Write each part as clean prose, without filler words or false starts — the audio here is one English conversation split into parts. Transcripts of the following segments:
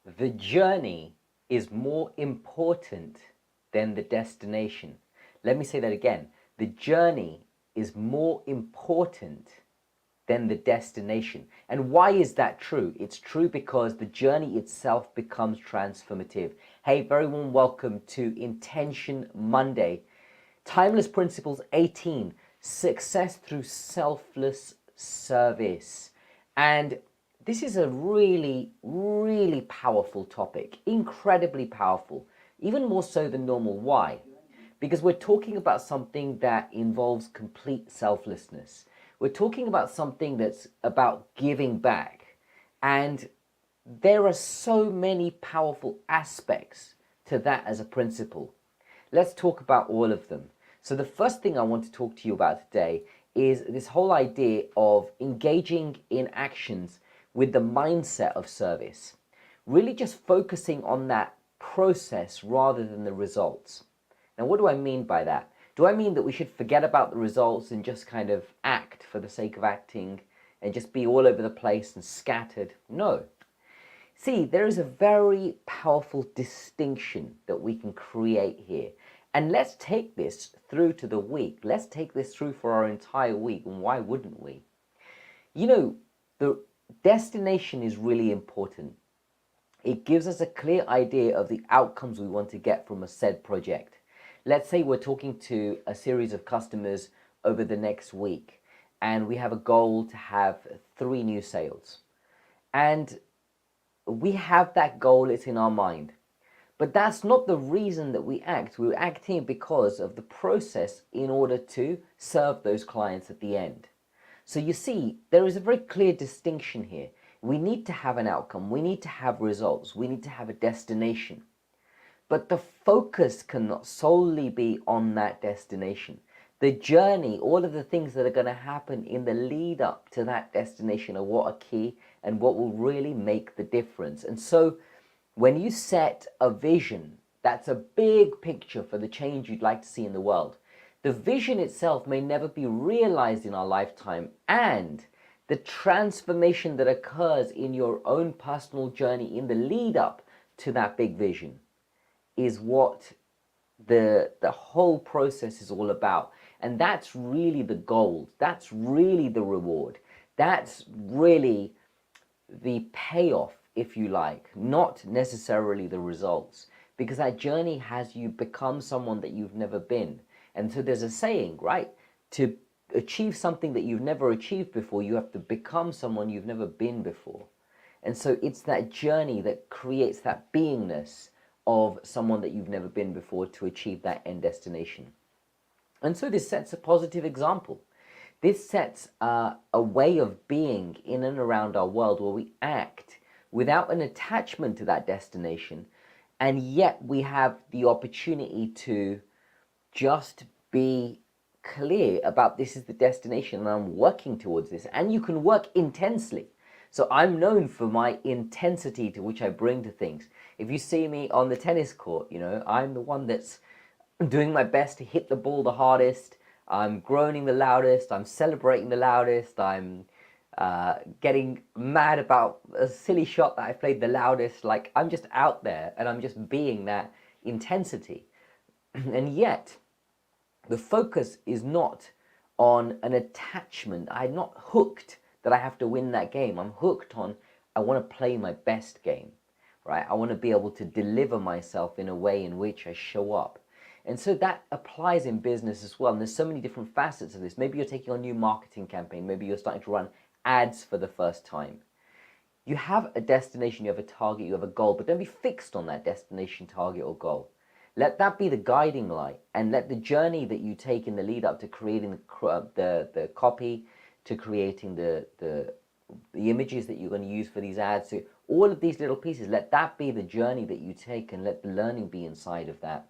The journey is more important than the destination. Let me say that again. The journey is more important than the destination. And why is that true? It's true because the journey itself becomes transformative. Hey, very warm welcome to Intention Monday. Timeless Principles 18, Success Through Selfless Service. And this is a really, really powerful topic, incredibly powerful, even more so than normal. Why? Because we're talking about something that involves complete selflessness. We're talking about something that's about giving back. And there are so many powerful aspects to that as a principle. Let's talk about all of them. So the first thing I want to talk to you about today is this whole idea of engaging in actions with the mindset of service. Really just focusing on that process rather than the results. Now, what do I mean by that? Do I mean that we should forget about the results and just kind of act for the sake of acting and just be all over the place and scattered? No. See, there is a very powerful distinction that we can create here. And let's take this through to the week. Let's take this through for our entire week. And why wouldn't we? You know, the destination is really important. It gives us a clear idea of the outcomes we want to get from a said project. Let's say we're talking to a series of customers over the next week, and we have a goal to have 3 new sales. And we have that goal, it's in our mind. But that's not the reason that we act. We're acting because of the process in order to serve those clients at the end. So you see, there is a very clear distinction here. We need to have an outcome. We need to have results. We need to have a destination. But the focus cannot solely be on that destination. The journey, all of the things that are going to happen in the lead up to that destination are what are key and what will really make the difference. And so when you set a vision, that's a big picture for the change you'd like to see in the world. The vision itself may never be realized in our lifetime, and the transformation that occurs in your own personal journey in the lead up to that big vision is what the whole process is all about. And that's really the gold. That's really the reward. That's really the payoff, if you like, not necessarily the results, because that journey has you become someone that you've never been. And so there's a saying, right? To achieve something that you've never achieved before, you have to become someone you've never been before. And so it's that journey that creates that beingness of someone that you've never been before to achieve that end destination. And so this sets a positive example. This sets a way of being in and around our world where we act without an attachment to that destination, and yet we have the opportunity to just be clear about this is the destination and I'm working towards this. And you can work intensely. So I'm known for my intensity to which I bring to things. If you see me on the tennis court, you know, I'm the one that's doing my best to hit the ball the hardest. I'm groaning the loudest. I'm celebrating the loudest. I'm getting mad about a silly shot that I played the loudest. Like, I'm just out there and I'm just being that intensity. And yet, the focus is not on an attachment. I'm not hooked that I have to win that game. I'm hooked on, I want to play my best game, right? I want to be able to deliver myself in a way in which I show up. And so that applies in business as well. And there's so many different facets of this. Maybe you're taking on a new marketing campaign. Maybe you're starting to run ads for the first time. You have a destination, you have a target, you have a goal, but don't be fixed on that destination, target, or goal. Let that be the guiding light, and let the journey that you take in the lead up to creating the copy, to creating the images that you're going to use for these ads, so all of these little pieces, let that be the journey that you take, and let the learning be inside of that.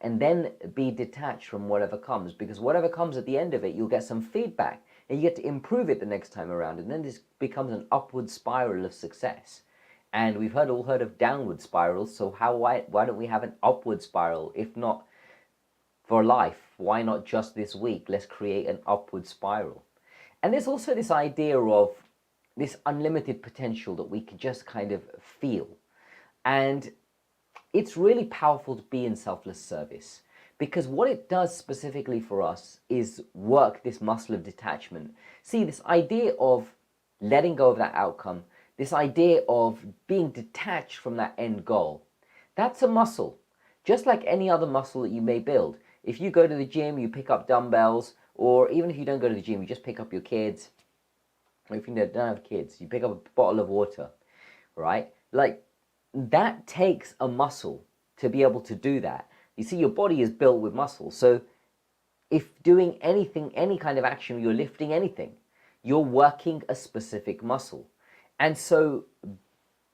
And then be detached from whatever comes, because whatever comes at the end of it, you'll get some feedback and you get to improve it the next time around. And then this becomes an upward spiral of success. And we've all heard of downward spirals. So why don't we have an upward spiral? If not for life, why not just this week? Let's create an upward spiral. And there's also this idea of this unlimited potential that we can just kind of feel. And it's really powerful to be in selfless service, because what it does specifically for us is work this muscle of detachment. See, this idea of letting go of that outcome, this idea of being detached from that end goal, that's a muscle, just like any other muscle that you may build. If you go to the gym, you pick up dumbbells, or even if you don't go to the gym, you just pick up your kids, or if you don't have kids, you pick up a bottle of water, right? Like, that takes a muscle to be able to do that. You see, your body is built with muscle. So if doing anything, any kind of action, you're lifting anything, you're working a specific muscle. And so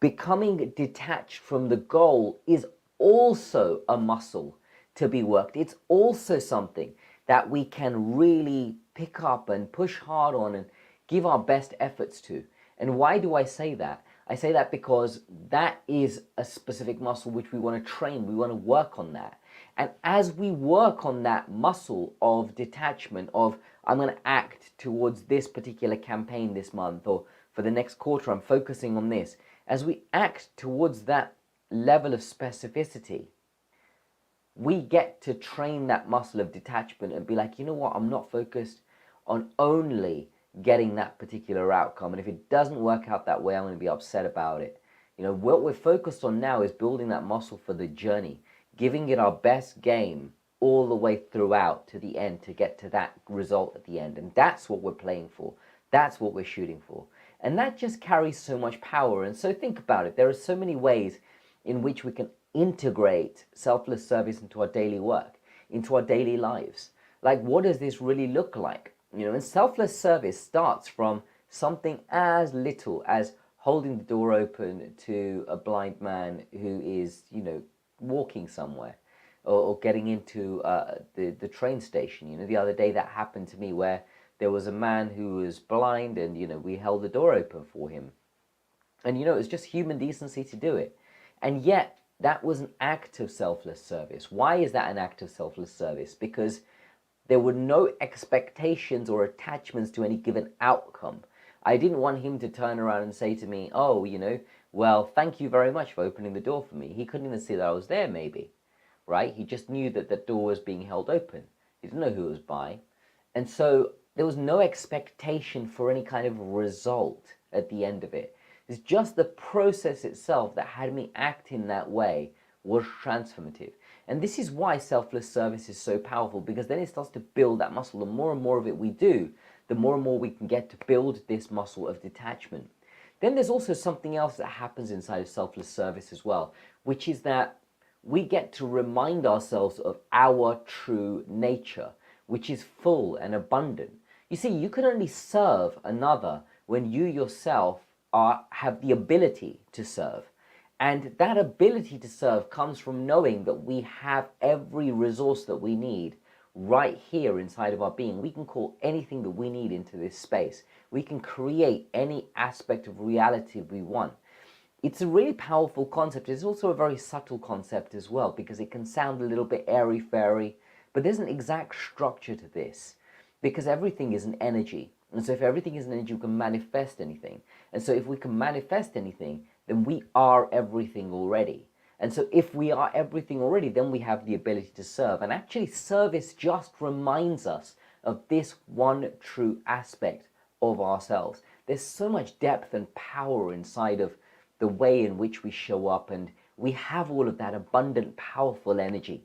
becoming detached from the goal is also a muscle to be worked. It's also something that we can really pick up and push hard on and give our best efforts to. And why do I say that? I say that because that is a specific muscle which we want to train, we want to work on that. And as we work on that muscle of detachment, of I'm going to act towards this particular campaign this month, or for the next quarter, I'm focusing on this. As we act towards that level of specificity, we get to train that muscle of detachment and be like, you know what, I'm not focused on only getting that particular outcome. And if it doesn't work out that way, I'm going to be upset about it. You know, what we're focused on now is building that muscle for the journey, giving it our best game all the way throughout to the end to get to that result at the end. And that's what we're playing for. That's what we're shooting for. And that just carries so much power. And so think about it. There are so many ways in which we can integrate selfless service into our daily work, into our daily lives. Like, what does this really look like? You know, and selfless service starts from something as little as holding the door open to a blind man who is, you know, walking somewhere, or getting into the train station. You know, the other day that happened to me where there was a man who was blind and, you know, we held the door open for him. And, you know, it was just human decency to do it. And yet, that was an act of selfless service. Why is that an act of selfless service? Because there were no expectations or attachments to any given outcome. I didn't want him to turn around and say to me, oh, you know, well, thank you very much for opening the door for me. He couldn't even see that I was there, maybe, right? He just knew that the door was being held open. He didn't know who it was by. And so there was no expectation for any kind of result at the end of it. It's just the process itself that had me act in that way was transformative. And this is why selfless service is so powerful, because then it starts to build that muscle. The more and more of it we do, the more and more we can get to build this muscle of detachment. Then there's also something else that happens inside of selfless service as well, which is that we get to remind ourselves of our true nature, which is full and abundant. You see, you can only serve another when you yourself have the ability to serve. And that ability to serve comes from knowing that we have every resource that we need right here inside of our being. We can call anything that we need into this space. We can create any aspect of reality we want. It's a really powerful concept. It's also a very subtle concept as well, because it can sound a little bit airy-fairy, but there's an exact structure to this, because everything is an energy. And so if everything is an energy, we can manifest anything. And so if we can manifest anything, then we are everything already. And so if we are everything already, then we have the ability to serve. And actually, service just reminds us of this one true aspect of ourselves. There's so much depth and power inside of the way in which we show up, and we have all of that abundant, powerful energy.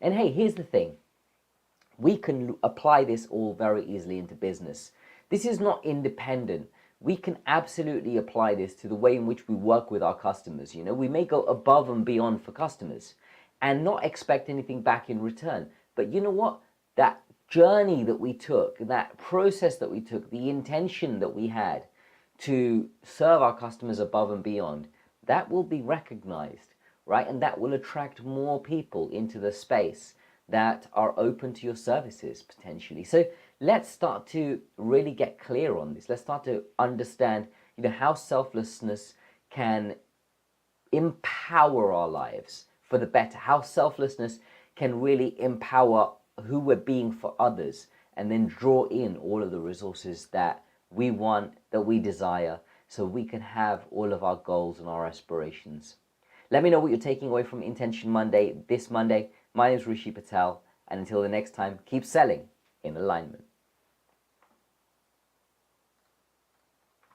And hey, here's the thing. We can apply this all very easily into business. This is not independent. We can absolutely apply this to the way in which we work with our customers. You know, we may go above and beyond for customers and not expect anything back in return. But you know what? That journey that we took, that process that we took, the intention that we had to serve our customers above and beyond, that will be recognized, right? And that will attract more people into the space that are open to your services potentially. So let's start to really get clear on this. Let's start to understand, you know, how selflessness can empower our lives for the better, how selflessness can really empower who we're being for others, and then draw in all of the resources that we want, that we desire, so we can have all of our goals and our aspirations. Let me know what you're taking away from Intention Monday this Monday. My name is Rishi Patel, and until the next time, keep selling in alignment.